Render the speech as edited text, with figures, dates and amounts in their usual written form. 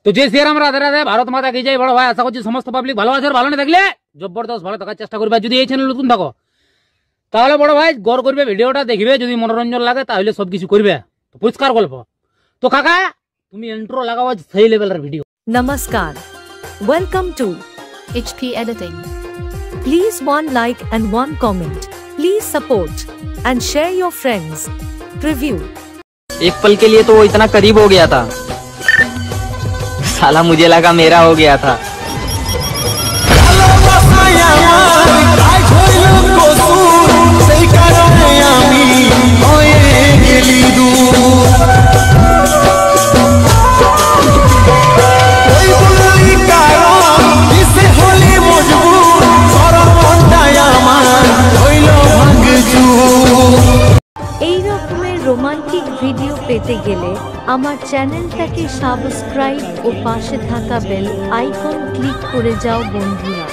তো জয় শ্রীরাম, রাধে রাধে, ভারত মাতা কি জয়। বড় ভাই আশা করছি সমস্ত পাবলিক ভালো আছে। ভালো না থাকলে জবরদস্ত ভালো থাকার চেষ্টা করবে। যদি এই চ্যানেল নতুন থাকো তাহলে বড় ভাই গড় করবে, ভিডিওটা দেখবে, যদি মনোরঞ্জন লাগে তাহলে সবকিছু করবে। তো পরিষ্কার গল্প। তো কাকা তুমি ইন্ট্রো লাগাও, সেই লেভেলের video. Namaskar. Welcome to HP Editing. Please one like and one comment. Please support and share your friends. Preview. एक पल के लिए तो वो इतना करीब हो गया था, साला मुझे लगा मेरा हो गया था। এই রকমের রোমান্টিক ভিডিও পেতে গেলে আমার চ্যানেলটাকে সাবস্ক্রাইব ও পাশে থাকা বেল আইকন ক্লিক করে যাও বন্ধুরা।